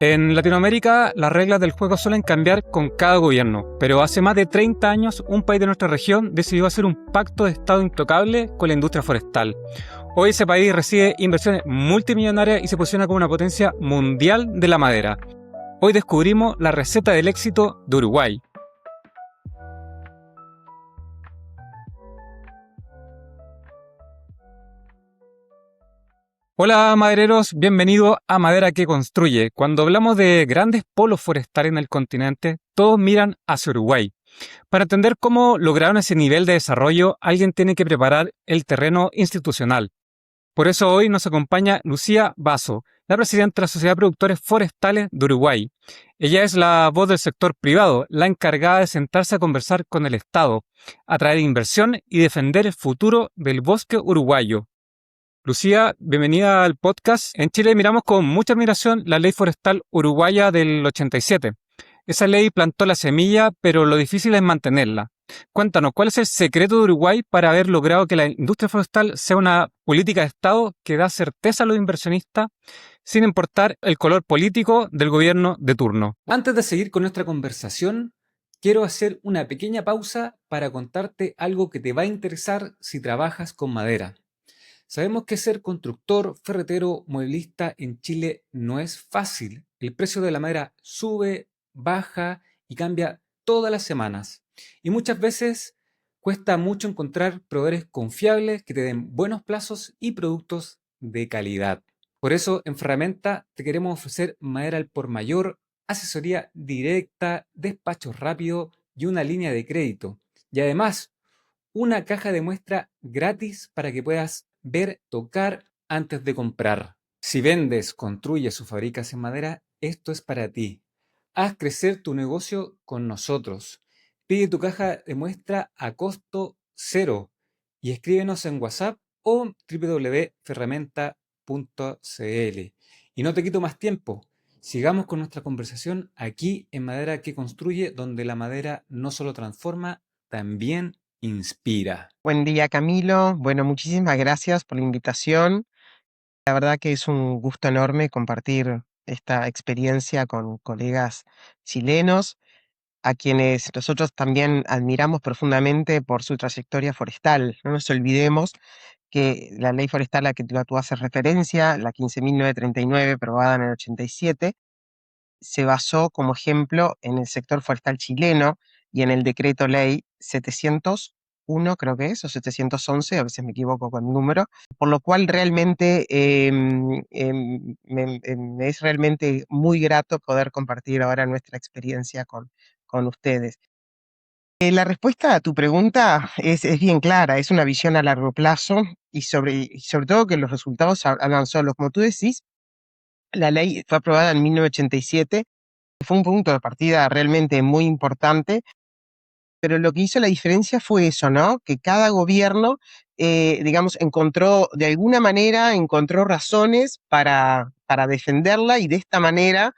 En Latinoamérica, las reglas del juego suelen cambiar con cada gobierno, pero hace más de 30 años un país de nuestra región decidió hacer un pacto de Estado intocable con la industria forestal. Hoy ese país recibe inversiones multimillonarias y se posiciona como una potencia mundial de la madera. Hoy descubrimos la receta del éxito de Uruguay. Hola madereros, bienvenido a Madera que Construye. Cuando hablamos de grandes polos forestales en el continente, todos miran hacia Uruguay. Para entender cómo lograron ese nivel de desarrollo, alguien tiene que preparar el terreno institucional. Por eso hoy nos acompaña Lucía Basso, la presidenta de la Sociedad de Productores Forestales de Uruguay. Ella es la voz del sector privado, la encargada de sentarse a conversar con el Estado, atraer inversión y defender el futuro del bosque uruguayo. Lucía, bienvenida al podcast. En Chile miramos con mucha admiración la ley forestal uruguaya del 87. Esa ley plantó la semilla, pero lo difícil es mantenerla. Cuéntanos, ¿cuál es el secreto de Uruguay para haber logrado que la industria forestal sea una política de Estado que da certeza a los inversionistas sin importar el color político del gobierno de turno? Antes de seguir con nuestra conversación, quiero hacer una pequeña pausa para contarte algo que te va a interesar si trabajas con madera. Sabemos que ser constructor, ferretero, mueblista en Chile no es fácil. El precio de la madera sube, baja y cambia todas las semanas. Y muchas veces cuesta mucho encontrar proveedores confiables que te den buenos plazos y productos de calidad. Por eso en Ferramenta te queremos ofrecer madera al por mayor, asesoría directa, despacho rápido y una línea de crédito. Y además, una caja de muestra gratis para que puedas ver, tocar antes de comprar. Si vendes, construyes o fabricas en madera, esto es para ti. Haz crecer tu negocio con nosotros. Pide tu caja de muestra a costo cero y escríbenos en WhatsApp o www.ferramenta.cl. Y no te quito más tiempo. Sigamos con nuestra conversación aquí en Madera que Construye, donde la madera no solo transforma, también inspira. Buen día, Camilo. Bueno, muchísimas gracias por la invitación. La verdad que es un gusto enorme compartir esta experiencia con colegas chilenos, a quienes nosotros también admiramos profundamente por su trayectoria forestal. No nos olvidemos que la ley forestal a la que tú haces referencia, la 15.939, aprobada en el 87, se basó como ejemplo en el sector forestal chileno y en el decreto ley 701, creo que es, o 711, a veces me equivoco con el número, por lo cual realmente me es realmente muy grato poder compartir ahora nuestra experiencia con ustedes. La respuesta a tu pregunta es bien clara, es una visión a largo plazo y sobre todo que los resultados hablan solos. Como tú decís, la ley fue aprobada en 1987. Fue un punto de partida realmente muy importante, pero lo que hizo la diferencia fue eso, ¿no? Que cada gobierno, digamos, de alguna manera, encontró razones para defenderla y de esta manera,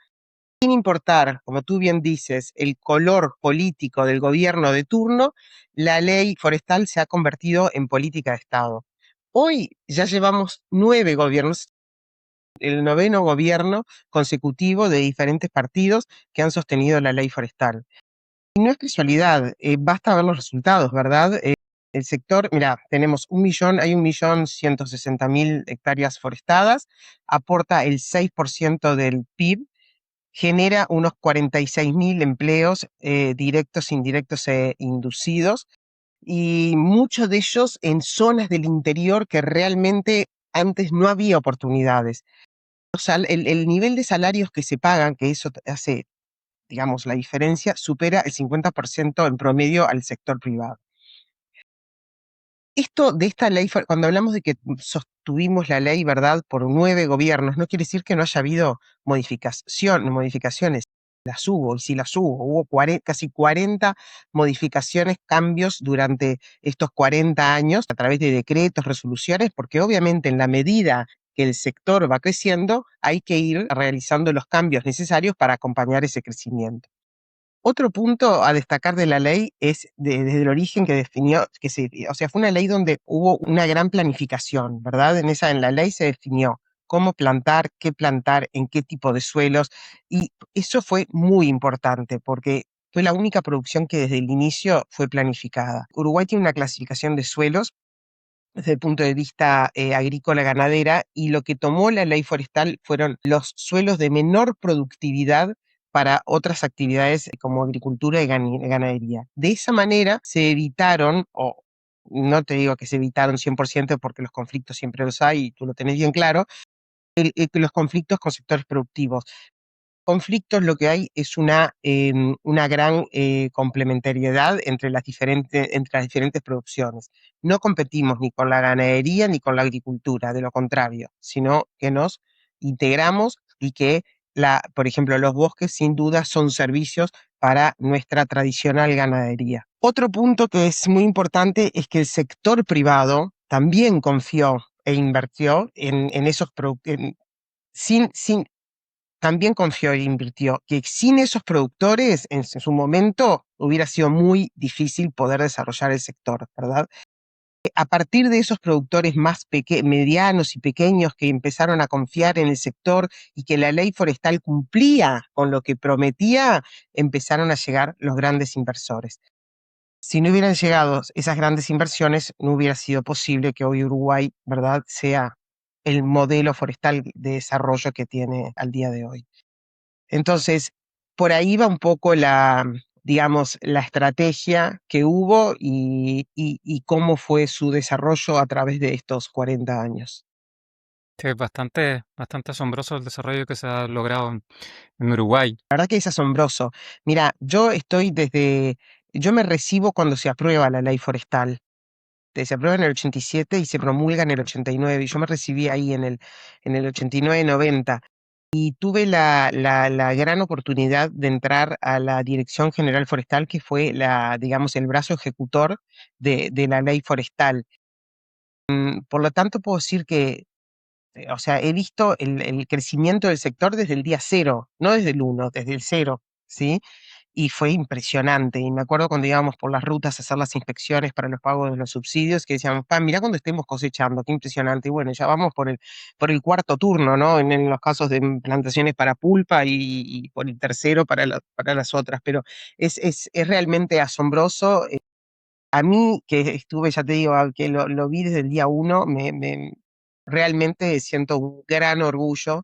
sin importar, como tú bien dices, el color político del gobierno de turno, la ley forestal se ha convertido en política de Estado. Hoy ya llevamos 9 gobiernos, el 9º gobierno consecutivo de diferentes partidos que han sostenido la ley forestal. Y no es casualidad, basta ver los resultados, ¿verdad? El sector, mira, tenemos hay 1.160.000 hectáreas forestadas, aporta el 6% del PIB, genera unos 46.000 empleos directos, indirectos e inducidos, y muchos de ellos en zonas del interior que realmente antes no había oportunidades. El nivel de salarios que se pagan, que eso hace, digamos, la diferencia, supera el 50% en promedio al sector privado. Esto de esta ley, cuando hablamos de que sostuvimos la ley, ¿verdad?, por 9 gobiernos, no quiere decir que no haya habido modificaciones. Las hubo, y sí las hubo. Casi 40 modificaciones, cambios durante estos 40 años a través de decretos, resoluciones, porque obviamente en la medida que el sector va creciendo, hay que ir realizando los cambios necesarios para acompañar ese crecimiento. Otro punto a destacar de la ley es desde el origen que definió, o sea, fue una ley donde hubo una gran planificación, ¿verdad? En la ley se definió cómo plantar, qué plantar, en qué tipo de suelos. Y eso fue muy importante porque fue la única producción que desde el inicio fue planificada. Uruguay tiene una clasificación de suelos desde el punto de vista agrícola ganadera, y lo que tomó la ley forestal fueron los suelos de menor productividad para otras actividades como agricultura y ganadería. De esa manera se evitaron, o no te digo que se evitaron 100% porque los conflictos siempre los hay y tú lo tenés bien claro, los conflictos con sectores productivos. Conflictos lo que hay es una gran complementariedad entre las diferentes producciones. No competimos ni con la ganadería ni con la agricultura, de lo contrario, sino que nos integramos y que, por ejemplo, los bosques sin duda son servicios para nuestra tradicional ganadería. Otro punto que es muy importante es que el sector privado también confió e invirtió en esos productos. Sin, también confió e invirtió, que sin esos productores en su momento hubiera sido muy difícil poder desarrollar el sector, ¿verdad? A partir de esos productores más medianos y pequeños que empezaron a confiar en el sector y que la ley forestal cumplía con lo que prometía, empezaron a llegar los grandes inversores. Si no hubieran llegado esas grandes inversiones, no hubiera sido posible que hoy Uruguay, ¿verdad?, sea el modelo forestal de desarrollo que tiene al día de hoy. Entonces, por ahí va un poco digamos, la estrategia que hubo y cómo fue su desarrollo a través de estos 40 años. Sí, es bastante asombroso el desarrollo que se ha logrado en Uruguay. La verdad que es asombroso. Mira, yo me recibo cuando se aprueba la ley forestal. Se aprueba en el 87 y se promulga en el 89. Y yo me recibí ahí en el 89-90. Y tuve la gran oportunidad de entrar a la Dirección General Forestal, que fue digamos, el brazo ejecutor de la ley forestal. Por lo tanto, puedo decir que, o sea, he visto el crecimiento del sector desde el día cero, no desde el uno, desde el cero, ¿sí? Y fue impresionante. Y me acuerdo cuando íbamos por las rutas a hacer las inspecciones para los pagos de los subsidios, que decíamos, pa, mirá cuando estemos cosechando, qué impresionante. Y bueno, ya vamos por el cuarto turno, ¿no? En los casos de plantaciones para pulpa y por el tercero para las otras. Pero es realmente asombroso. A mí, que estuve, ya te digo, que lo vi desde el día uno, realmente siento un gran orgullo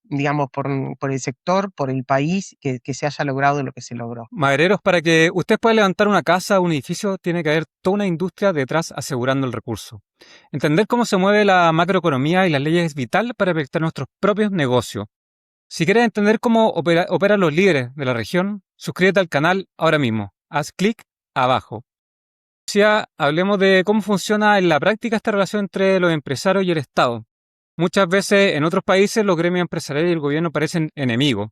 digamos, por el sector, por el país, que se haya logrado lo que se logró. Madereros, para que usted pueda levantar una casa o un edificio, tiene que haber toda una industria detrás asegurando el recurso. Entender cómo se mueve la macroeconomía y las leyes es vital para proyectar nuestros propios negocios. Si quieres entender cómo operan los líderes de la región, suscríbete al canal ahora mismo. Haz clic abajo. Ya hablemos de cómo funciona en la práctica esta relación entre los empresarios y el Estado. Muchas veces en otros países los gremios empresariales y el gobierno parecen enemigos,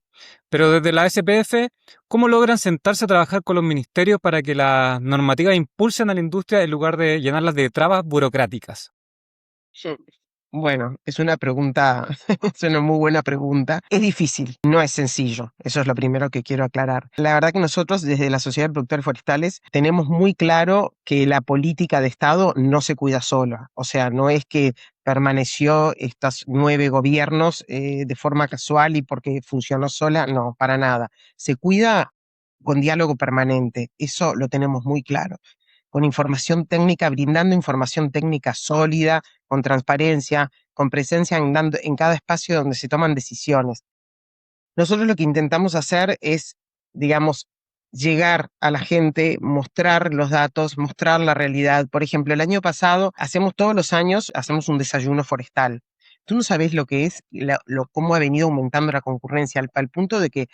pero desde la SPF, ¿cómo logran sentarse a trabajar con los ministerios para que las normativas impulsen a la industria en lugar de llenarlas de trabas burocráticas? Sí. Bueno, es una pregunta, es una muy buena pregunta. Es difícil, no es sencillo. Eso es lo primero que quiero aclarar. La verdad que nosotros desde la Sociedad de Productores Forestales tenemos muy claro que la política de Estado no se cuida sola. O sea, no es que permaneció estos 9 gobiernos de forma casual y porque funcionó sola, no, para nada. Se cuida con diálogo permanente. Eso lo tenemos muy claro. Con información técnica, brindando información técnica sólida, con transparencia, con presencia en cada espacio donde se toman decisiones. Nosotros lo que intentamos hacer es, digamos, llegar a la gente, mostrar los datos, mostrar la realidad. Por ejemplo, el año pasado, todos los años, hacemos un desayuno forestal. Tú no sabés lo que es, cómo ha venido aumentando la concurrencia, al punto de que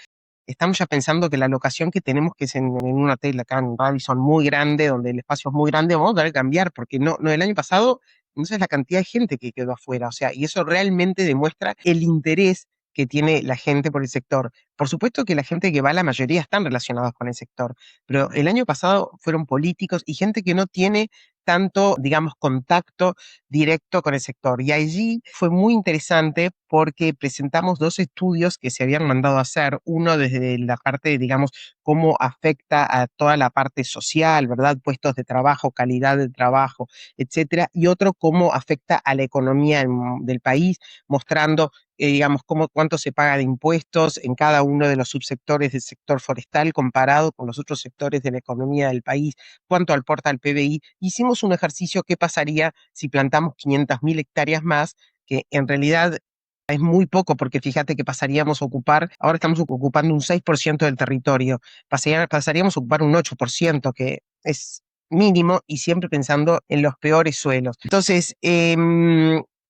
estamos ya pensando que la locación que tenemos, que es en un hotel acá en Radisson muy grande, donde el espacio es muy grande, vamos a tener que cambiar, porque no, el año pasado, no sabes la cantidad de gente que quedó afuera, o sea, y eso realmente demuestra el interés que tiene la gente por el sector. Por supuesto que la gente que va, la mayoría están relacionados con el sector, pero el año pasado fueron políticos y gente que no tiene tanto, digamos, contacto directo con el sector. Y allí fue muy interesante porque presentamos dos estudios que se habían mandado a hacer, uno desde la parte, digamos, cómo afecta a toda la parte social, ¿verdad? Puestos de trabajo, calidad de trabajo, etcétera, y otro cómo afecta a la economía del país, mostrando digamos, cuánto se paga de impuestos en cada uno de los subsectores del sector forestal comparado con los otros sectores de la economía del país, cuánto aporta al PBI. Hicimos un ejercicio: qué pasaría si plantamos 500.000 hectáreas más, que en realidad es muy poco, porque fíjate que pasaríamos a ocupar, ahora estamos ocupando un 6% del territorio, pasaríamos a ocupar un 8%, que es mínimo, y siempre pensando en los peores suelos. Entonces,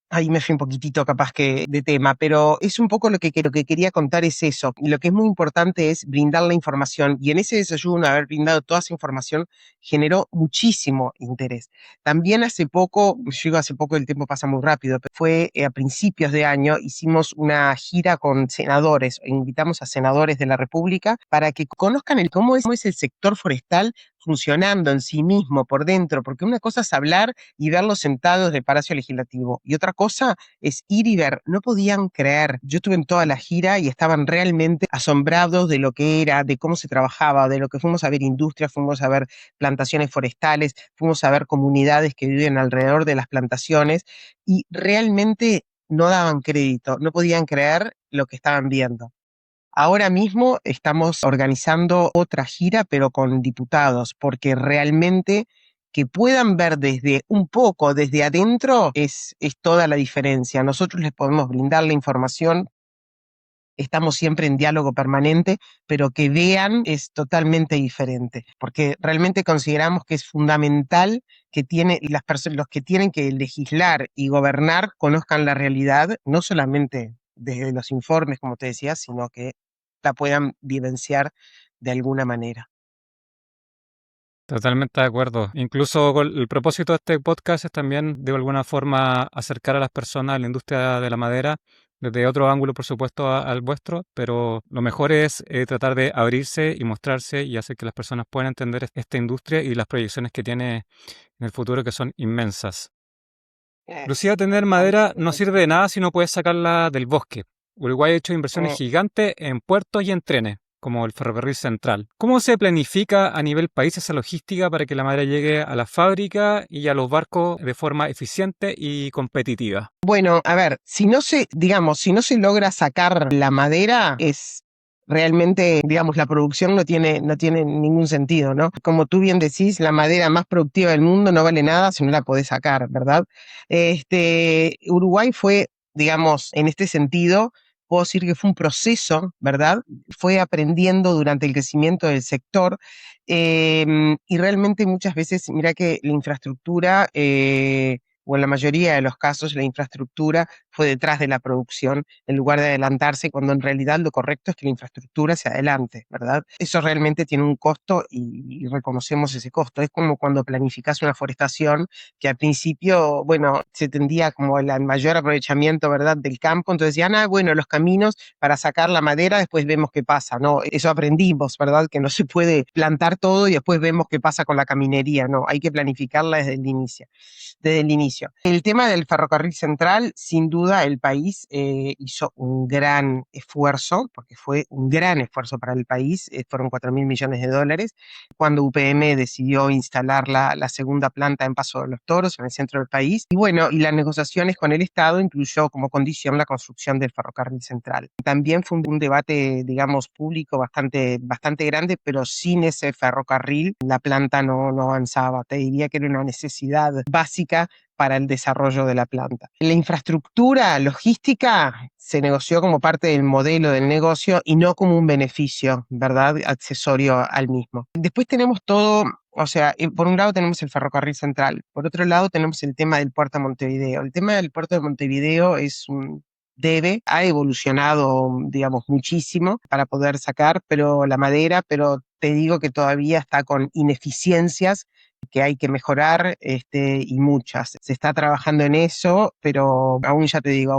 ahí me fui un poquitito capaz que de tema, pero es un poco lo que quería contar es eso. Y lo que es muy importante es brindar la información, y en ese desayuno, haber brindado toda esa información generó muchísimo interés. También hace poco, yo digo hace poco, el tiempo pasa muy rápido, pero fue a principios de año, hicimos una gira con senadores, invitamos a senadores de la República para que conozcan cómo es el sector forestal funcionando en sí mismo por dentro, porque una cosa es hablar y verlos sentados del Palacio Legislativo, y otra cosa es ir y ver. No podían creer. Yo estuve en toda la gira y estaban realmente asombrados de lo que era, de cómo se trabajaba, de lo que fuimos a ver: industria, fuimos a ver plantaciones forestales, fuimos a ver comunidades que viven alrededor de las plantaciones, y realmente no daban crédito, no podían creer lo que estaban viendo. Ahora mismo estamos organizando otra gira, pero con diputados, porque realmente que puedan ver desde un poco, desde adentro, es toda la diferencia. Nosotros les podemos brindar la información, estamos siempre en diálogo permanente, pero que vean es totalmente diferente, porque realmente consideramos que es fundamental que los que tienen que legislar y gobernar conozcan la realidad, no solamente desde los informes, como te decía, sino que la puedan vivenciar de alguna manera. Totalmente de acuerdo. Incluso el propósito de este podcast es también de alguna forma acercar a las personas a la industria de la madera desde otro ángulo, por supuesto, al vuestro, pero lo mejor es tratar de abrirse y mostrarse y hacer que las personas puedan entender esta industria y las proyecciones que tiene en el futuro, que son inmensas. Lucía, tener madera no sirve de nada si no puedes sacarla del bosque. Uruguay ha hecho inversiones gigantes en puertos y en trenes, como el ferrocarril central. ¿Cómo se planifica a nivel país esa logística para que la madera llegue a la fábrica y a los barcos de forma eficiente y competitiva? Bueno, a ver, digamos, si no se logra sacar la madera, es realmente, digamos, la producción no tiene ningún sentido, ¿no? Como tú bien decís, la madera más productiva del mundo no vale nada si no la podés sacar, ¿verdad? Uruguay fue, digamos, en este sentido, puedo decir que fue un proceso, ¿verdad? Fue aprendiendo durante el crecimiento del sector, y realmente muchas veces, mira que la infraestructura, o en la mayoría de los casos, la infraestructura fue detrás de la producción en lugar de adelantarse, cuando en realidad lo correcto es que la infraestructura se adelante, ¿verdad? Eso realmente tiene un costo, y reconocemos ese costo. Es como cuando planificás una forestación, que al principio, bueno, se tendía como el mayor aprovechamiento, ¿verdad?, del campo. Entonces decían: bueno, los caminos para sacar la madera, después vemos qué pasa, ¿no? Eso aprendimos, ¿verdad?, que no se puede plantar todo y después vemos qué pasa con la caminería, no, hay que planificarla desde el inicio. El tema del ferrocarril central, sin duda el país hizo un gran esfuerzo, porque fue un gran esfuerzo para el país, fueron 4.000 millones de dólares, cuando UPM decidió instalar la segunda planta en Paso de los Toros, en el centro del país. Y bueno, y las negociaciones con el Estado incluyó como condición la construcción del ferrocarril central. También fue un debate, digamos, público bastante grande, pero sin ese ferrocarril la planta no avanzaba. Te diría que era una necesidad básica para el desarrollo de la planta. La infraestructura logística se negoció como parte del modelo del negocio y no como un beneficio, ¿verdad?, accesorio al mismo. Después tenemos todo, o sea, por un lado tenemos el ferrocarril central, por otro lado tenemos el tema del puerto de Montevideo. El tema del puerto de Montevideo ha evolucionado, digamos, muchísimo para poder sacar, pero la madera, pero te digo que todavía está con ineficiencias que hay que mejorar, y muchas. Se está trabajando en eso, pero aún, ya te digo,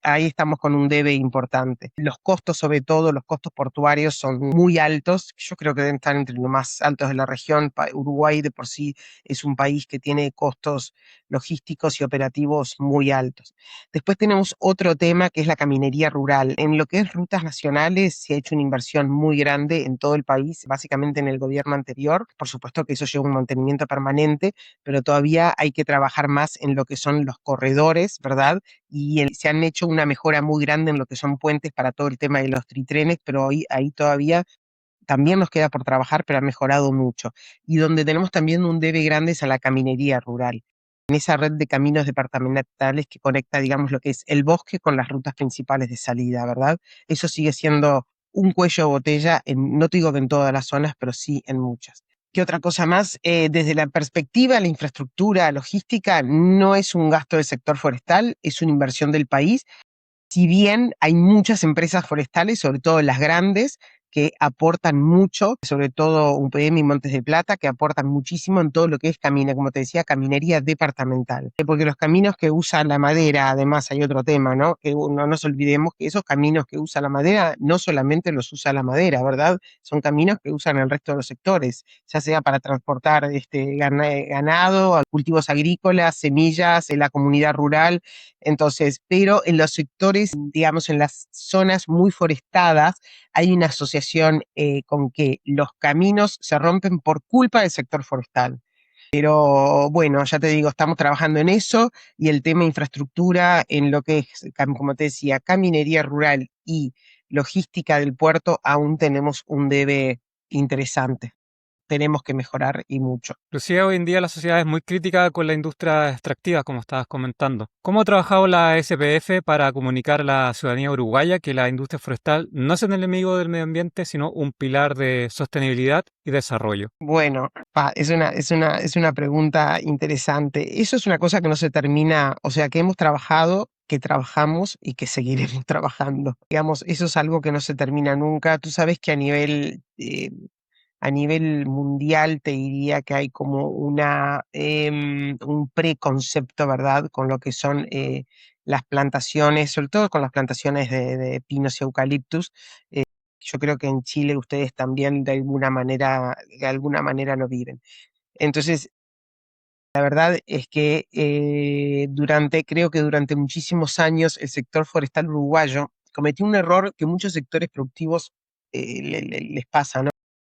ahí estamos con un debe importante. Los costos, sobre todo los costos portuarios, son muy altos. Yo creo que deben estar entre los más altos de la región. Uruguay de por sí es un país que tiene costos logísticos y operativos muy altos. Después tenemos otro tema que es la caminería rural. En lo que es rutas nacionales se ha hecho una inversión muy grande en todo el país, básicamente en el gobierno anterior. Por supuesto que eso lleva un mantenimiento permanente, pero todavía hay que trabajar más en lo que son los corredores, ¿verdad? Y se han hecho una mejora muy grande en lo que son puentes para todo el tema de los tritrenes, pero ahí todavía también nos queda por trabajar, pero ha mejorado mucho. Y donde tenemos también un debe grande es a la caminería rural, en esa red de caminos departamentales que conecta, digamos, lo que es el bosque con las rutas principales de salida, ¿verdad? Eso sigue siendo un cuello de botella, no te digo que en todas las zonas, pero sí en muchas. ¿Qué otra cosa más? Desde la perspectiva de la infraestructura logística, no es un gasto del sector forestal, es una inversión del país. Si bien hay muchas empresas forestales, sobre todo las grandes, que aportan mucho, sobre todo UPM y Montes de Plata, que aportan muchísimo en todo lo que es como te decía, caminería departamental. Porque los caminos que usa la madera, además hay otro tema, ¿no? Que no nos olvidemos que esos caminos que usa la madera no solamente los usa la madera, ¿verdad? Son caminos que usan el resto de los sectores, ya sea para transportar ganado, cultivos agrícolas, semillas, en la comunidad rural. Entonces, pero en los sectores, digamos, en las zonas muy forestadas, hay una asociación con que los caminos se rompen por culpa del sector forestal. Pero bueno, ya te digo, estamos trabajando en eso, y el tema infraestructura en lo que es, como te decía, caminería rural y logística del puerto, aún tenemos un debe interesante. Tenemos que mejorar y mucho. Inclusive hoy en día la sociedad es muy crítica con la industria extractiva, como estabas comentando. ¿Cómo ha trabajado la SPF para comunicar a la ciudadanía uruguaya que la industria forestal no es un enemigo del medio ambiente, sino un pilar de sostenibilidad y desarrollo? Bueno, es una pregunta interesante. Eso es una cosa que no se termina, o sea, que hemos trabajado, que trabajamos y que seguiremos trabajando. Digamos, eso es algo que no se termina nunca. Tú sabes que a nivel mundial te diría que hay como un preconcepto, ¿verdad? Con lo que son las plantaciones, sobre todo con las plantaciones de pinos y eucaliptus. Yo creo que en Chile ustedes también de alguna manera lo viven. Entonces, la verdad es que creo que durante muchísimos años el sector forestal uruguayo cometió un error que muchos sectores productivos les pasa, ¿no?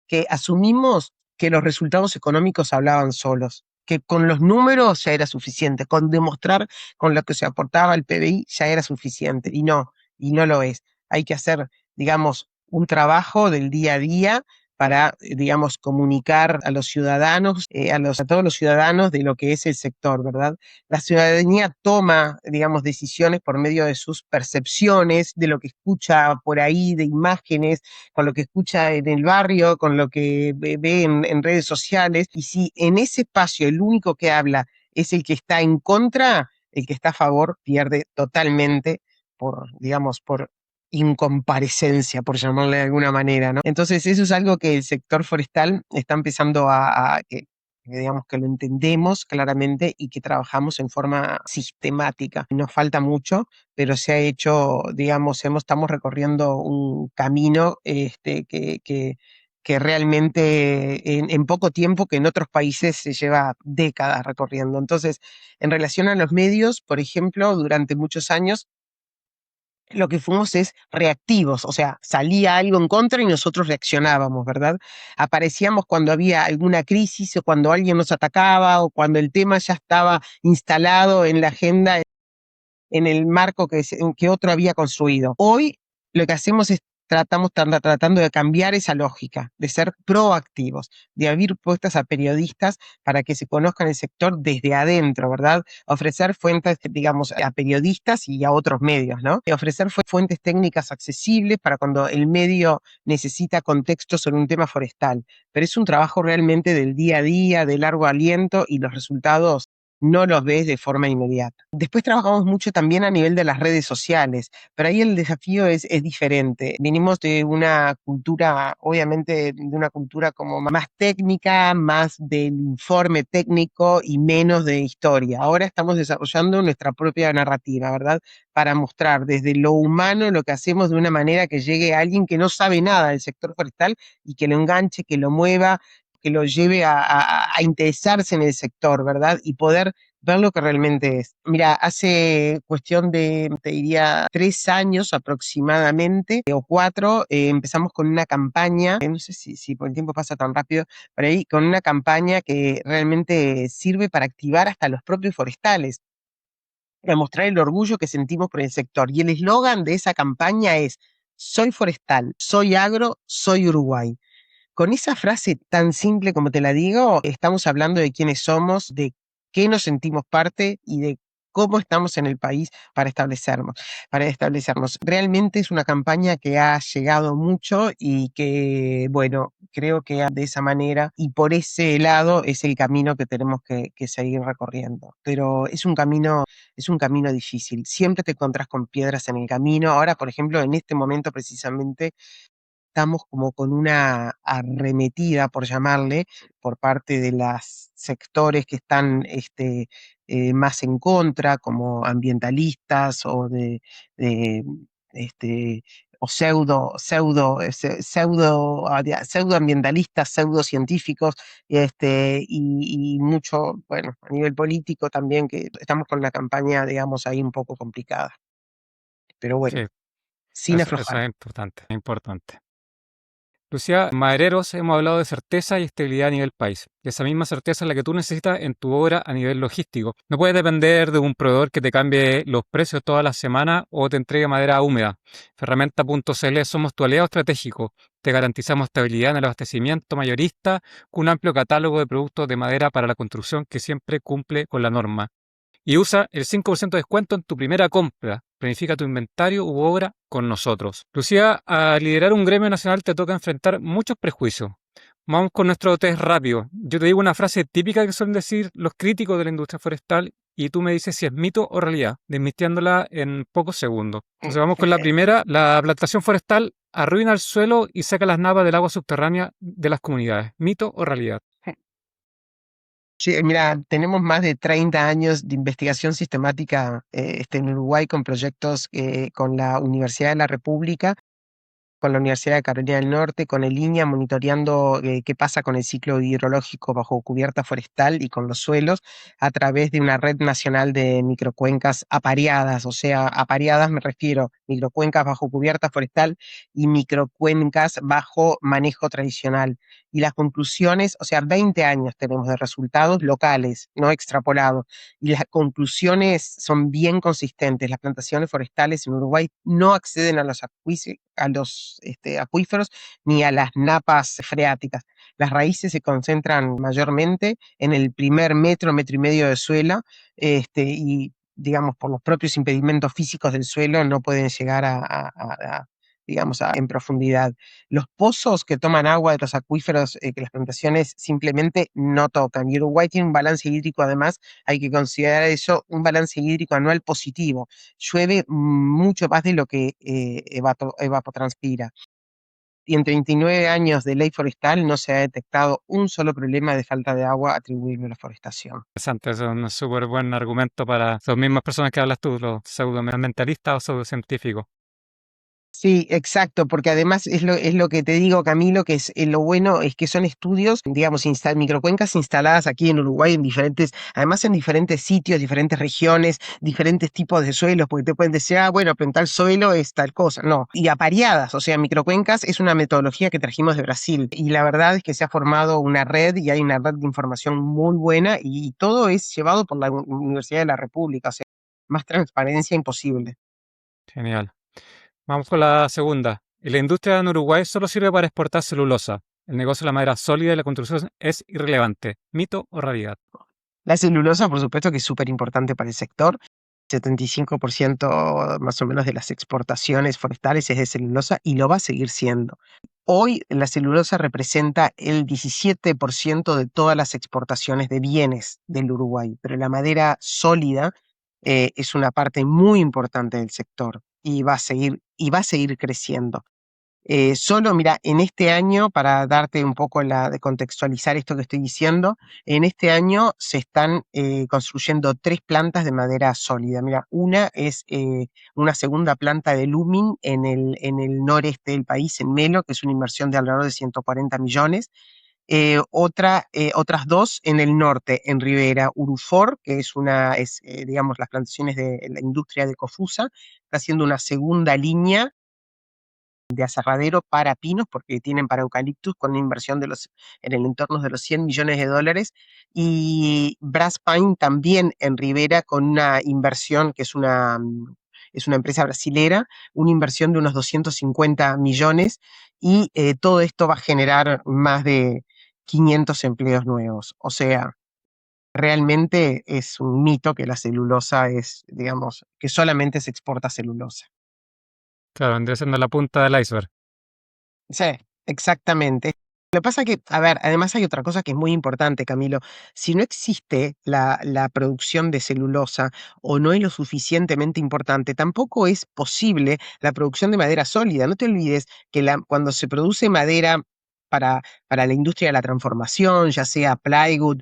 Que asumimos que los resultados económicos hablaban solos, que con los números ya era suficiente, con demostrar con lo que se aportaba al PBI ya era suficiente, y no lo es. Hay que hacer, digamos, un trabajo del día a día para, digamos, comunicar a los ciudadanos, a todos los ciudadanos de lo que es el sector, ¿verdad? La ciudadanía toma, digamos, decisiones por medio de sus percepciones, de lo que escucha por ahí, de imágenes, con lo que escucha en el barrio, con lo que ve en redes sociales. Y si en ese espacio el único que habla es el que está en contra, el que está a favor pierde totalmente digamos, por incomparecencia, por llamarle de alguna manera, ¿no? Entonces eso es algo que el sector forestal está empezando que digamos que lo entendemos claramente y que trabajamos en forma sistemática. Nos falta mucho, pero se ha hecho, digamos, estamos recorriendo un camino que realmente en poco tiempo, que en otros países se lleva décadas recorriendo. Entonces, en relación a los medios, por ejemplo, durante muchos años lo que fuimos es reactivos, o sea, salía algo en contra y nosotros reaccionábamos, ¿verdad? Aparecíamos cuando había alguna crisis, o cuando alguien nos atacaba, o cuando el tema ya estaba instalado en la agenda, en el marco que otro había construido. Hoy lo que hacemos es tratando de cambiar esa lógica, de ser proactivos, de abrir puestas a periodistas para que se conozcan el sector desde adentro, ¿verdad? Ofrecer fuentes, digamos, a periodistas y a otros medios, ¿no? Y ofrecer fuentes técnicas accesibles para cuando el medio necesita contexto sobre un tema forestal. Pero es un trabajo realmente del día a día, de largo aliento, y los resultados no los ves de forma inmediata. Después trabajamos mucho también a nivel de las redes sociales, pero ahí el desafío es diferente. Venimos de una cultura, obviamente, de una cultura como más técnica, más del informe técnico y menos de historia. Ahora estamos desarrollando nuestra propia narrativa, ¿verdad? Para mostrar desde lo humano lo que hacemos de una manera que llegue a alguien que no sabe nada del sector forestal y que lo enganche, que lo mueva, que lo lleve a interesarse en el sector, ¿verdad? Y poder ver lo que realmente es. Mira, hace cuestión de, te diría, 3 años aproximadamente, o 4, empezamos con una campaña, no sé si por el tiempo pasa tan rápido, por ahí, con una campaña que realmente sirve para activar hasta los propios forestales, para mostrar el orgullo que sentimos por el sector. Y el eslogan de esa campaña es: soy forestal, soy agro, soy Uruguay. Con esa frase tan simple como te la digo, estamos hablando de quiénes somos, de qué nos sentimos parte y de cómo estamos en el país para establecernos. Realmente es una campaña que ha llegado mucho y que, bueno, creo que de esa manera y por ese lado es el camino que tenemos que seguir recorriendo. Pero es un camino difícil. Siempre te encontrás con piedras en el camino. Ahora, por ejemplo, en este momento precisamente, estamos como con una arremetida, por llamarle, por parte de los sectores que están más en contra, como ambientalistas o de, este, o pseudoambientalistas, pseudocientíficos, y mucho, bueno, a nivel político también, que estamos con la campaña, digamos, ahí un poco complicada. Pero bueno, Sí, sin eso aflojar. es importante, importante. Lucía, en Madereros hemos hablado de certeza y estabilidad a nivel país. Y esa misma certeza es la que tú necesitas en tu obra a nivel logístico. No puedes depender de un proveedor que te cambie los precios todas las semanas o te entregue madera húmeda. Ferramenta.cl somos tu aliado estratégico. Te garantizamos estabilidad en el abastecimiento mayorista con un amplio catálogo de productos de madera para la construcción que siempre cumple con la norma. Y usa el 5% de descuento en tu primera compra. Planifica tu inventario u obra con nosotros. Lucía, a liderar un gremio nacional te toca enfrentar muchos prejuicios. Vamos con nuestro test rápido. Yo te digo una frase típica que suelen decir los críticos de la industria forestal y tú me dices si es mito o realidad, desmintiéndola en pocos segundos. Entonces vamos con la primera. La plantación forestal arruina el suelo y saca las napas del agua subterránea de las comunidades. ¿Mito o realidad? Sí, mira, tenemos más de 30 años de investigación sistemática en Uruguay con proyectos con la Universidad de la República, con la Universidad de Carolina del Norte, con el INIA, monitoreando qué pasa con el ciclo hidrológico bajo cubierta forestal y con los suelos a través de una red nacional de microcuencas apareadas. O sea, apareadas me refiero microcuencas bajo cubierta forestal y microcuencas bajo manejo tradicional. Y las conclusiones, o sea, 20 años tenemos de resultados locales, no extrapolados, y las conclusiones son bien consistentes. Las plantaciones forestales en Uruguay no acceden a los acuíferos ni a las napas freáticas. Las raíces se concentran mayormente en el primer metro, metro y medio de suelo, y digamos, por los propios impedimentos físicos del suelo no pueden llegar digamos, en profundidad. Los pozos que toman agua de los acuíferos que las plantaciones simplemente no tocan. Y Uruguay tiene un balance hídrico, además, hay que considerar eso, un balance hídrico anual positivo. Llueve mucho más de lo que evapotranspira. Y en 39 años de ley forestal no se ha detectado un solo problema de falta de agua atribuible a la forestación. Interesante, eso es un súper buen argumento para las mismas personas que hablas tú, los pseudoambientalistas o pseudocientíficos. Sí, exacto, porque además es lo que te digo, Camilo, que es lo bueno es que son estudios, digamos, microcuencas instaladas aquí en Uruguay además en diferentes sitios, diferentes regiones, diferentes tipos de suelos, porque te pueden decir, bueno, pero en tal suelo es tal cosa, no. Y apareadas, o sea, microcuencas es una metodología que trajimos de Brasil, y la verdad es que se ha formado una red y hay una red de información muy buena, y todo es llevado por la Universidad de la República, o sea, más transparencia imposible. Genial. Vamos con la segunda. La industria en Uruguay solo sirve para exportar celulosa. El negocio de la madera sólida y la construcción es irrelevante. ¿Mito o realidad? La celulosa, por supuesto, que es súper importante para el sector. 75% más o menos de las exportaciones forestales es de celulosa y lo va a seguir siendo. Hoy la celulosa representa el 17% de todas las exportaciones de bienes del Uruguay, pero la madera sólida es una parte muy importante del sector y va a seguir creciendo. Solo, mira, en este año, para darte un poco de contextualizar esto que estoy diciendo, en este año se están construyendo 3 plantas de madera sólida. Mira, una es una segunda planta de Lumin en el noreste del país, en Melo, que es una inversión de alrededor de 140 millones. Otras 2 en el norte, en Rivera, Urufor, que digamos, las plantaciones de la industria de Cofusa, está haciendo una segunda línea de aserradero para pinos, porque tienen para eucaliptus, con una inversión en el entorno de los $100 millones, y Brass Pine también en Rivera, con una inversión que es una empresa brasilera, una inversión de unos 250 millones, y todo esto va a generar más de 500 empleos nuevos. O sea, realmente es un mito que la celulosa digamos, que solamente se exporta celulosa. Claro, vendría siendo la punta del iceberg. Sí, exactamente. Lo que pasa que, a ver, además hay otra cosa que es muy importante, Camilo. Si no existe la producción de celulosa o no es lo suficientemente importante, tampoco es posible la producción de madera sólida. No te olvides que cuando se produce madera para la industria de la transformación, ya sea plywood,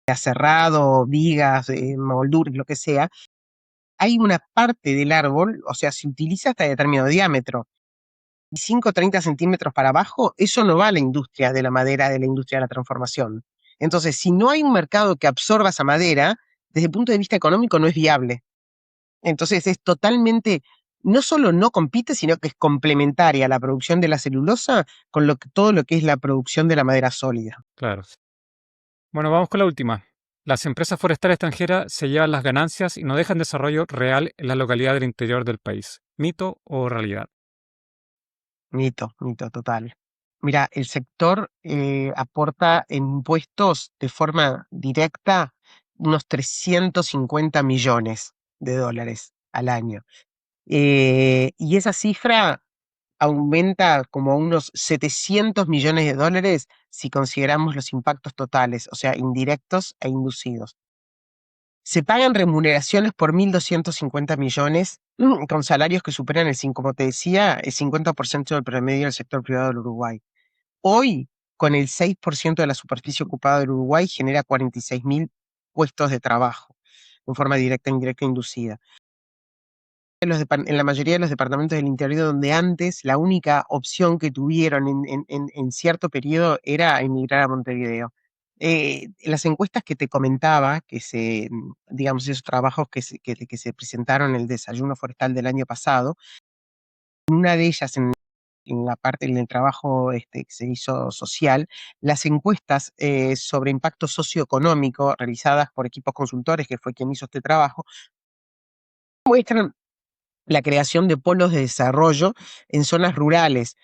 aserrado, vigas, molduras, lo que sea, hay una parte del árbol, o sea, se utiliza hasta determinado diámetro. 25 o 30 centímetros para abajo, eso no va a la industria de la madera, de la industria de la transformación. Entonces, si no hay un mercado que absorba esa madera, desde el punto de vista económico no es viable. Entonces, es totalmente, no solo no compite, sino que es complementaria la producción de la celulosa con todo lo que es la producción de la madera sólida. Claro. Bueno, vamos con la última. Las empresas forestales extranjeras se llevan las ganancias y no dejan desarrollo real en la localidad del interior del país. ¿Mito o realidad? Mito, mito total. Mira, el sector aporta en impuestos de forma directa unos 350 millones de dólares al año. Y esa cifra aumenta como a unos 700 millones de dólares si consideramos los impactos totales, o sea, indirectos e inducidos. Se pagan remuneraciones por 1.250 millones, con salarios que superan como te decía, el 50% del promedio del sector privado del Uruguay. Hoy, con el 6% de la superficie ocupada del Uruguay, genera 46.000 puestos de trabajo, en forma directa, indirecta e inducida. En la mayoría de los departamentos del interior, donde antes la única opción que tuvieron en cierto periodo era emigrar a Montevideo. Las encuestas que te comentaba, digamos, esos trabajos que se presentaron en el desayuno forestal del año pasado, una de ellas en el trabajo que se hizo social, las encuestas sobre impacto socioeconómico realizadas por equipos consultores, que fue quien hizo este trabajo, muestran la creación de polos de desarrollo en zonas rurales,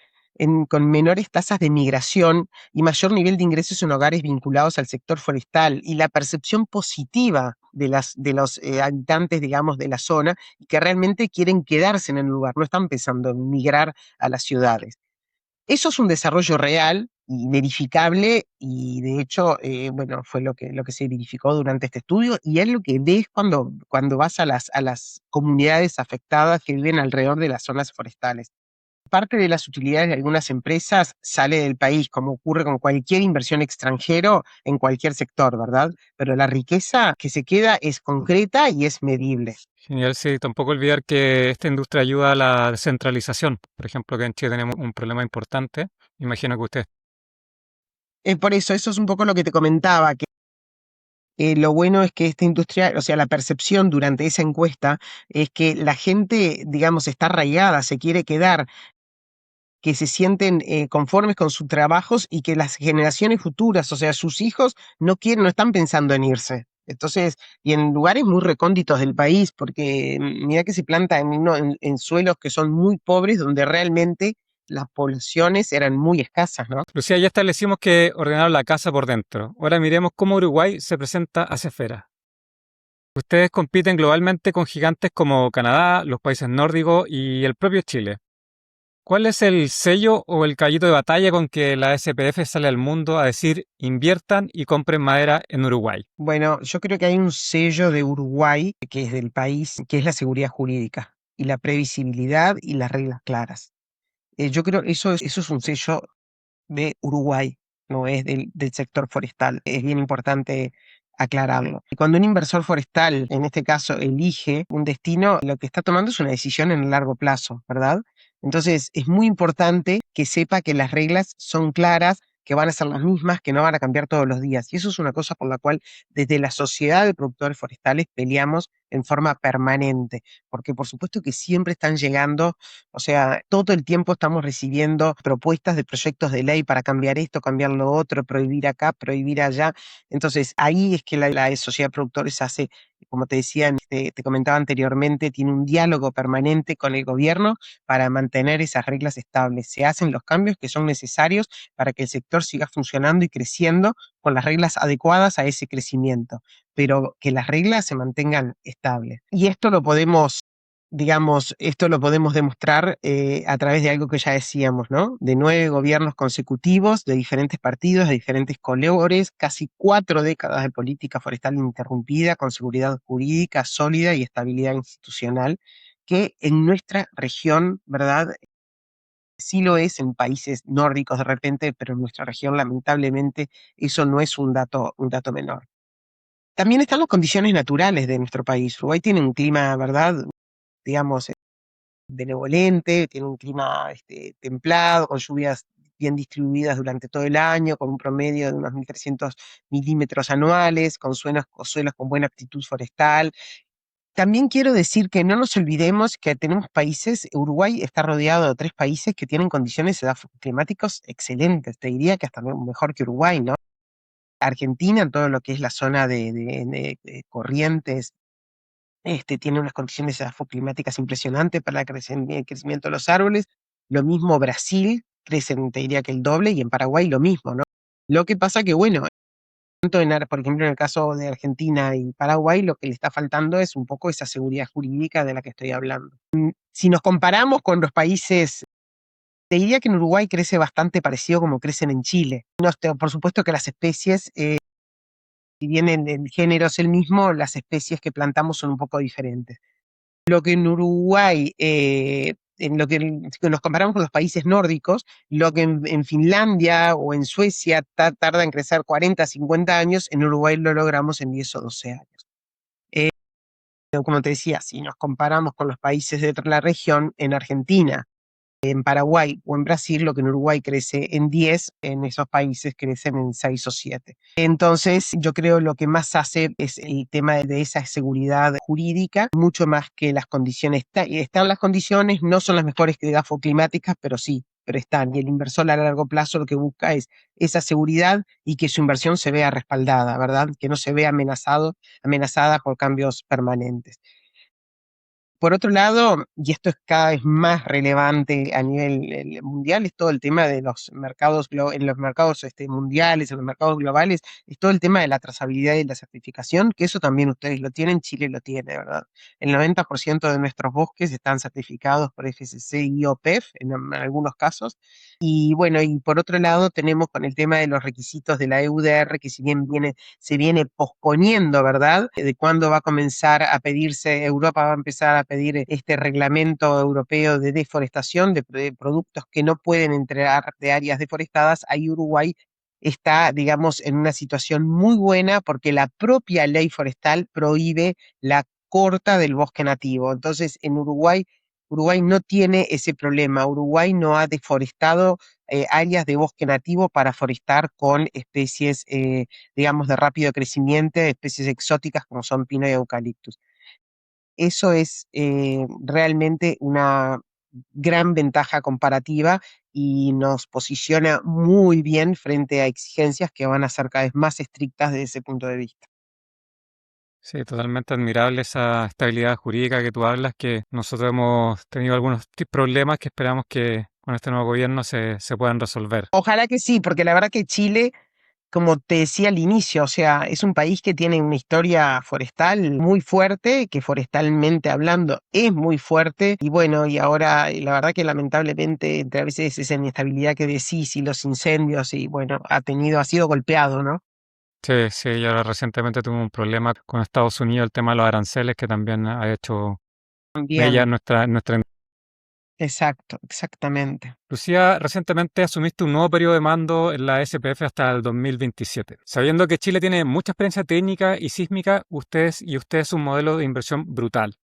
con menores tasas de migración y mayor nivel de ingresos en hogares vinculados al sector forestal, y la percepción positiva de los habitantes, digamos, de la zona, y que realmente quieren quedarse en el lugar, no están pensando en migrar a las ciudades. Eso es un desarrollo real y verificable, y de hecho, bueno, fue lo que se verificó durante este estudio, y es lo que ves cuando vas a las comunidades afectadas que viven alrededor de las zonas forestales. Parte de las utilidades de algunas empresas sale del país, como ocurre con cualquier inversión extranjero en cualquier sector, ¿verdad? Pero la riqueza que se queda es concreta y es medible. Genial, sí, tampoco olvidar que esta industria ayuda a la descentralización. Por ejemplo, que en Chile tenemos un problema importante. Imagino que usted. Por eso es un poco lo que te comentaba, que lo bueno es que esta industria, o sea, la percepción durante esa encuesta es que la gente, digamos, está arraigada, se quiere quedar, que se sienten conformes con sus trabajos, y que las generaciones futuras, o sea, sus hijos, no están pensando en irse. Entonces, y en lugares muy recónditos del país, porque mira que se planta en suelos que son muy pobres, donde realmente las poblaciones eran muy escasas, ¿no? Lucía, ya establecimos que ordenaron la casa por dentro. Ahora miremos cómo Uruguay se presenta hacia afuera. Ustedes compiten globalmente con gigantes como Canadá, los países nórdicos y el propio Chile. ¿Cuál es el sello o el caballito de batalla con que la SPF sale al mundo a decir inviertan y compren madera en Uruguay? Bueno, yo creo que hay un sello de Uruguay que es del país, que es la seguridad jurídica y la previsibilidad y las reglas claras. Yo creo que eso es un sello de Uruguay, no es del sector forestal. Es bien importante aclararlo. Y cuando un inversor forestal, en este caso, elige un destino, lo que está tomando es una decisión en el largo plazo, ¿verdad? Entonces, es muy importante que sepa que las reglas son claras, que van a ser las mismas, que no van a cambiar todos los días. Y eso es una cosa por la cual desde la sociedad de productores forestales peleamos en forma permanente, porque por supuesto que siempre están llegando, o sea, todo el tiempo estamos recibiendo propuestas de proyectos de ley para cambiar esto, cambiar lo otro, prohibir acá, prohibir allá. Entonces, ahí es que la sociedad de productores hace, como te decía, te comentaba anteriormente, tiene un diálogo permanente con el gobierno para mantener esas reglas estables. Se hacen los cambios que son necesarios para que el sector siga funcionando y creciendo con las reglas adecuadas a ese crecimiento, pero que las reglas se mantengan estables. Y esto lo podemos, digamos, esto lo podemos demostrar a través de algo que ya decíamos, ¿no? De 9 gobiernos consecutivos, de diferentes partidos, de diferentes colores, casi 4 décadas de política forestal ininterrumpida, con seguridad jurídica sólida y estabilidad institucional, que en nuestra región, ¿verdad? Sí lo es en países nórdicos de repente, pero en nuestra región lamentablemente eso no es un dato menor. También están las condiciones naturales de nuestro país. Uruguay tiene un clima, ¿verdad? Digamos, benevolente, tiene un clima templado, con lluvias bien distribuidas durante todo el año, con un promedio de unos 1.300 milímetros anuales, con suelos con buena aptitud forestal. También quiero decir que no nos olvidemos que tenemos países, Uruguay está rodeado de 3 países que tienen condiciones climáticas excelentes, te diría que hasta mejor que Uruguay, ¿no? Argentina, en todo lo que es la zona de Corrientes, tiene unas condiciones climáticas impresionantes para el crecimiento de los árboles. Lo mismo Brasil, crecen, te diría que el doble, y en Paraguay lo mismo, ¿no? Lo que pasa que, bueno, por ejemplo, en el caso de Argentina y Paraguay, lo que le está faltando es un poco esa seguridad jurídica de la que estoy hablando. Si nos comparamos con los países, te diría que en Uruguay crece bastante parecido como crecen en Chile. Por supuesto que las especies, si bien el género es el mismo, las especies que plantamos son un poco diferentes. Lo que en Uruguay, en lo que nos comparamos con los países nórdicos, lo que en Finlandia o en Suecia tarda en crecer 40, 50 años, en Uruguay lo logramos en 10 o 12 años. Como te decía, si nos comparamos con los países de la región, en Argentina, en Paraguay o en Brasil, lo que en Uruguay crece en 10, en esos países crecen en 6 o 7. Entonces, yo creo lo que más hace es el tema de esa seguridad jurídica, mucho más que las condiciones. Están las condiciones, no son las mejores que climáticas, pero sí, pero están. Y el inversor a largo plazo lo que busca es esa seguridad y que su inversión se vea respaldada, ¿verdad? Que no se vea amenazada por cambios permanentes. Por otro lado, y esto es cada vez más relevante a nivel mundial, es todo el tema de los mercados, en los mercados mundiales, en los mercados globales, es todo el tema de la trazabilidad y la certificación, que eso también ustedes lo tienen, Chile lo tiene, ¿verdad? El 90% de nuestros bosques están certificados por FSC y OPEF en algunos casos. Y bueno, y por otro lado tenemos con el tema de los requisitos de la EUDR, que si bien se viene posponiendo, ¿verdad? De cuándo va a comenzar a pedirse, Europa va a empezar a pedir este reglamento europeo de deforestación de productos que no pueden entrar de áreas deforestadas. Ahí Uruguay está, digamos, en una situación muy buena porque la propia ley forestal prohíbe la corta del bosque nativo. Entonces, en Uruguay no tiene ese problema. Uruguay no ha deforestado áreas de bosque nativo para forestar con especies, digamos, de rápido crecimiento, especies exóticas como son pino y eucaliptus. Eso es realmente una gran ventaja comparativa y nos posiciona muy bien frente a exigencias que van a ser cada vez más estrictas desde ese punto de vista. Sí, totalmente admirable esa estabilidad jurídica que tú hablas, que nosotros hemos tenido algunos problemas que esperamos que con este nuevo gobierno se puedan resolver. Ojalá que sí, porque la verdad que Chile como te decía al inicio, o sea, es un país que tiene una historia forestal muy fuerte, que forestalmente hablando es muy fuerte, y bueno, y ahora la verdad que lamentablemente entre a veces esa inestabilidad que decís y los incendios, y bueno, ha sido golpeado, ¿no? Sí, sí, y ahora recientemente tuve un problema con Estados Unidos, el tema de los aranceles, que también ha hecho mella También, en nuestra. exacto, exactamente. Lucía, recientemente asumiste un nuevo periodo de mando en la SPF hasta el 2027. Sabiendo que Chile tiene mucha experiencia técnica y sísmica, usted es un modelo de inversión brutal.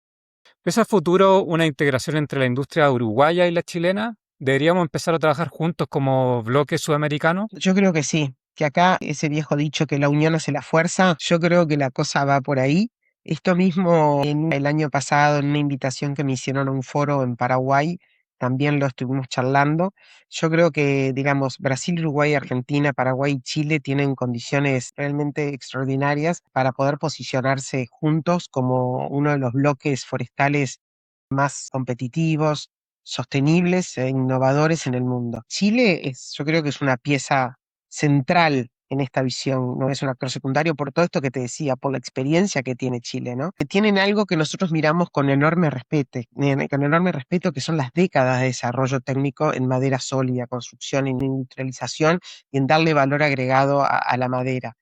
¿Ves a futuro una integración entre la industria uruguaya y la chilena? ¿Deberíamos empezar a trabajar juntos como bloque sudamericano? Yo creo que sí, que acá ese viejo dicho que la unión hace la fuerza, yo creo que la cosa va por ahí. Esto mismo el año pasado, en una invitación que me hicieron a un foro en Paraguay, también lo estuvimos charlando. Yo creo que, digamos, Brasil, Uruguay, Argentina, Paraguay y Chile tienen condiciones realmente extraordinarias para poder posicionarse juntos como uno de los bloques forestales más competitivos, sostenibles e innovadores en el mundo. Chile es, yo creo que es una pieza central en esta visión, no es un actor secundario por todo esto que te decía, por la experiencia que tiene Chile, ¿no? Que tienen algo que nosotros miramos con enorme respeto, que son las décadas de desarrollo técnico en madera sólida, construcción, en industrialización y en darle valor agregado a la madera.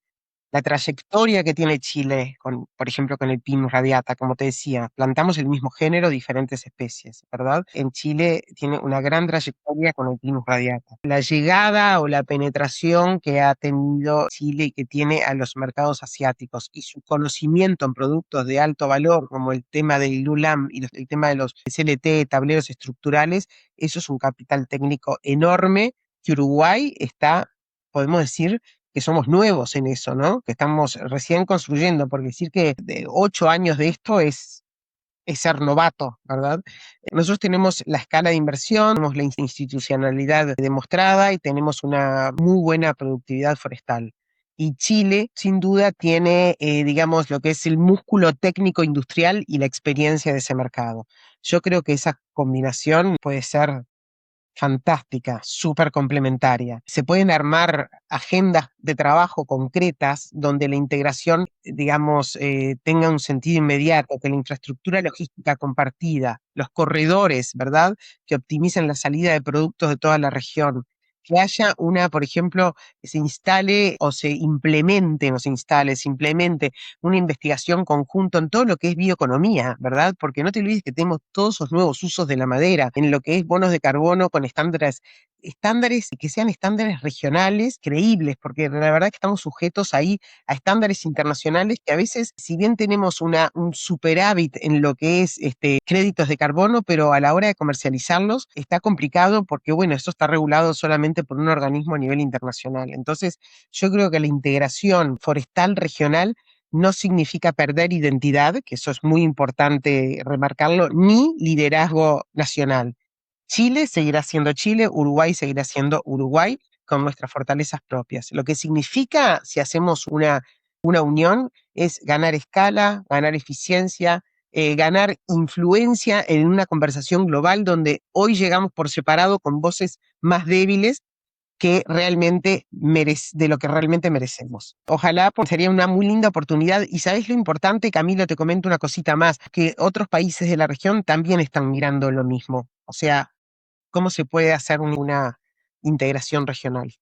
La trayectoria que tiene Chile, por ejemplo, con el Pinus radiata, como te decía, plantamos el mismo género, diferentes especies, ¿verdad? En Chile tiene una gran trayectoria con el Pinus radiata. La llegada o la penetración que ha tenido Chile y que tiene a los mercados asiáticos y su conocimiento en productos de alto valor, como el tema del LULAM y el tema de los CLT, tableros estructurales, eso es un capital técnico enorme que Uruguay está, podemos decir, que somos nuevos en eso, ¿no? Que estamos recién construyendo, porque decir que de 8 años de esto es ser novato, ¿verdad? Nosotros tenemos la escala de inversión, tenemos la institucionalidad demostrada y tenemos una muy buena productividad forestal. Y Chile, sin duda, tiene, digamos, lo que es el músculo técnico industrial y la experiencia de ese mercado. Yo creo que esa combinación puede ser fantástica, súper complementaria. Se pueden armar agendas de trabajo concretas donde la integración, digamos, tenga un sentido inmediato, que la infraestructura logística compartida, los corredores, ¿verdad?, que optimicen la salida de productos de toda la región. Que haya una, por ejemplo, que se instale o se implemente, no se instale, se implemente una investigación conjunta en todo lo que es bioeconomía, ¿verdad? Porque no te olvides que tenemos todos esos nuevos usos de la madera, en lo que es bonos de carbono con estándares que sean estándares regionales creíbles, porque la verdad que estamos sujetos ahí a estándares internacionales que a veces, si bien tenemos un superávit en lo que es créditos de carbono, pero a la hora de comercializarlos está complicado porque, bueno, esto está regulado solamente por un organismo a nivel internacional. Entonces, yo creo que la integración forestal regional no significa perder identidad, que eso es muy importante remarcarlo, ni liderazgo nacional. Chile seguirá siendo Chile, Uruguay seguirá siendo Uruguay con nuestras fortalezas propias. Lo que significa, si hacemos una unión, es ganar escala, ganar eficiencia, ganar influencia en una conversación global donde hoy llegamos por separado con voces más débiles de lo que realmente merecemos. Ojalá, pues, sería una muy linda oportunidad. Y ¿sabes lo importante, Camilo? Te comento una cosita más, que otros países de la región también están mirando lo mismo. O sea, ¿cómo se puede hacer una integración regional?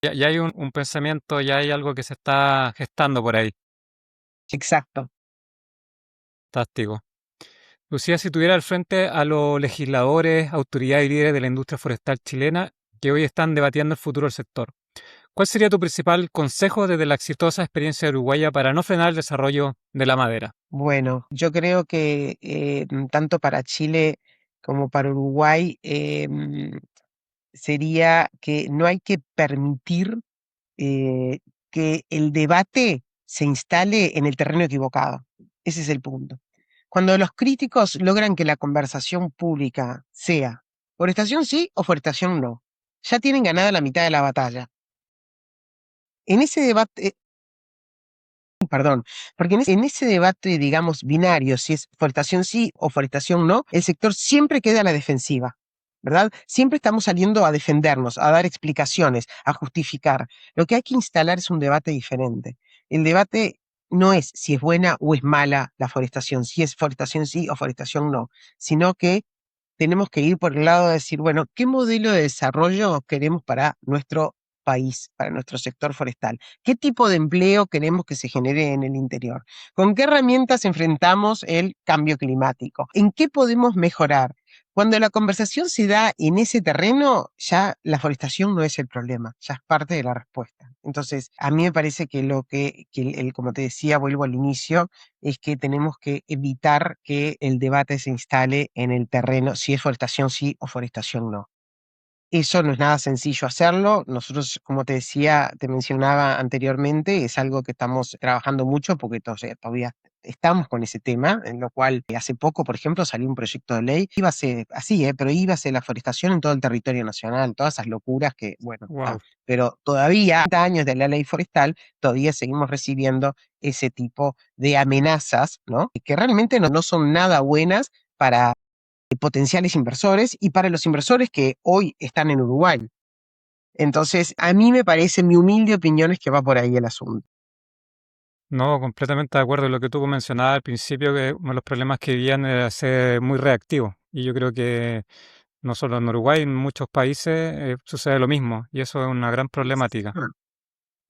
Ya hay un pensamiento, ya hay algo que se está gestando por ahí. Exacto. Fantástico. Lucía, si tuviera al frente a los legisladores, autoridades y líderes de la industria forestal chilena que hoy están debatiendo el futuro del sector, ¿cuál sería tu principal consejo desde la exitosa experiencia uruguaya para no frenar el desarrollo de la madera? Bueno, yo creo que tanto para Chile como para Uruguay sería que no hay que permitir eh, que el debate se instale en el terreno equivocado. Ese es el punto. Cuando los críticos logran que la conversación pública sea forestación sí o forestación no, ya tienen ganada la mitad de la batalla. En ese debate, perdón, porque en ese debate, digamos, binario, si es forestación sí o forestación no, el sector siempre queda a la defensiva. ¿verdad? Siempre estamos saliendo a defendernos, a dar explicaciones, a justificar. Lo que hay que instalar es un debate diferente. El debate no es si es buena o es mala la forestación, si es forestación sí o forestación no, sino que tenemos que ir por el lado de decir, bueno, ¿qué modelo de desarrollo queremos para nuestro país, para nuestro sector forestal? ¿Qué tipo de empleo queremos que se genere en el interior? ¿Con qué herramientas enfrentamos el cambio climático? ¿En qué podemos mejorar? Cuando la conversación se da en ese terreno, ya la forestación no es el problema, ya es parte de la respuesta. Entonces, a mí me parece que como te decía, vuelvo al inicio, es que tenemos que evitar que el debate se instale en el terreno, si es forestación sí o forestación no. Eso no es nada sencillo hacerlo. Nosotros, como te decía, te mencionaba anteriormente, es algo que estamos trabajando mucho porque todavía estamos con ese tema, en lo cual hace poco, por ejemplo, salió un proyecto de ley, iba a ser así, pero iba a ser la forestación en todo el territorio nacional, todas esas locuras que, bueno, Wow. pero todavía, 30 años de la ley forestal, todavía seguimos recibiendo ese tipo de amenazas, ¿no? Que realmente no son nada buenas para potenciales inversores y para los inversores que hoy están en Uruguay. Entonces, a mí me parece, mi humilde opinión es que va por ahí el asunto. No, completamente de acuerdo en lo que tú mencionabas al principio, que uno de los problemas que vivían era ser muy reactivo. Y yo creo que no solo en Uruguay, en muchos países sucede lo mismo. Y eso es una gran problemática.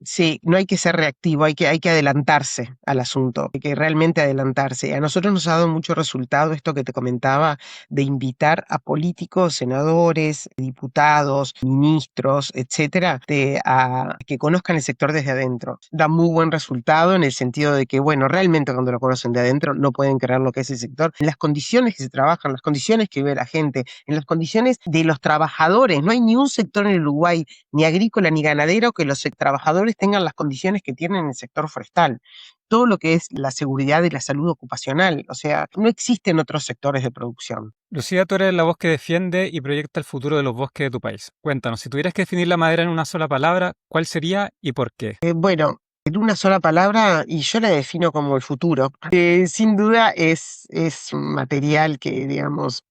Sí, no hay que ser reactivo, hay que adelantarse al asunto, hay que realmente adelantarse. A nosotros nos ha dado mucho resultado esto que te comentaba de invitar a políticos, senadores, diputados, ministros, etcétera, a que conozcan el sector desde adentro. Da muy buen resultado en el sentido de que, bueno, realmente cuando lo conocen de adentro no pueden creer lo que es el sector, en las condiciones que se trabajan, las condiciones que vive la gente, en las condiciones de los trabajadores. No hay ni un sector en el Uruguay ni agrícola ni ganadero, que los trabajadores tengan las condiciones que tienen en el sector forestal. Todo lo que es la seguridad y la salud ocupacional, o sea, no existen otros sectores de producción. Lucía, tú eres la voz que defiende y proyecta el futuro de los bosques de tu país. Cuéntanos, si tuvieras que definir la madera en una sola palabra, ¿cuál sería y por qué? Bueno, en una sola palabra, y yo la defino como el futuro, sin duda es un material que, digamos,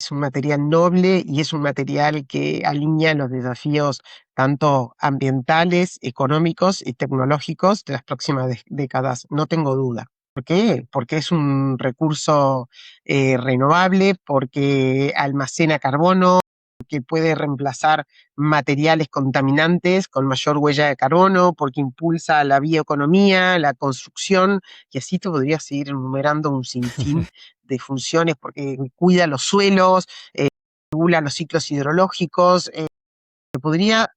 es un material noble y es un material que alinea los desafíos tanto ambientales, económicos y tecnológicos de las próximas décadas, no tengo duda. ¿Por qué? Porque es un recurso renovable, porque almacena carbono, que puede reemplazar materiales contaminantes con mayor huella de carbono, porque impulsa la bioeconomía, la construcción, y así te podría seguir enumerando un sinfín de funciones, porque cuida los suelos, regula los ciclos hidrológicos, se podría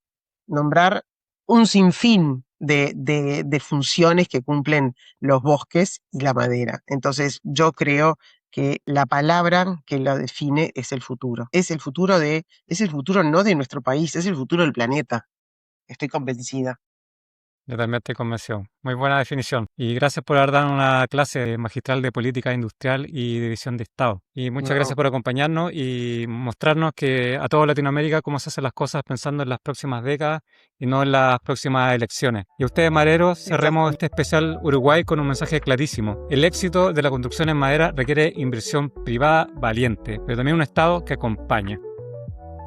nombrar un sinfín de funciones que cumplen los bosques y la madera. Entonces, yo creo que la palabra que lo define es el futuro. Es el futuro no de nuestro país, es el futuro del planeta. Estoy convencida. Yo también te convenció. Muy buena definición. Y gracias por haber dado una clase magistral de política industrial y de visión de Estado. Y muchas No, gracias por acompañarnos y mostrarnos que a toda Latinoamérica cómo se hacen las cosas pensando en las próximas décadas y no en las próximas elecciones. Y a ustedes, maderos, cerremos este especial Uruguay con un mensaje clarísimo. El éxito de la construcción en madera requiere inversión privada valiente, pero también un Estado que acompañe.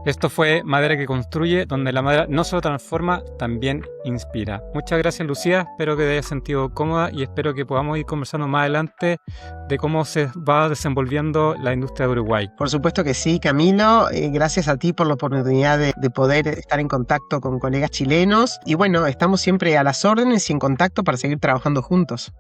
Esto fue Madera que Construye, donde la madera no solo transforma, también inspira. Muchas gracias, Lucía. Espero que te hayas sentido cómoda y espero que podamos ir conversando más adelante de cómo se va desenvolviendo la industria de Uruguay. Por supuesto que sí, Camilo. Gracias a ti por la oportunidad de poder estar en contacto con colegas chilenos. Y bueno, estamos siempre a las órdenes y en contacto para seguir trabajando juntos.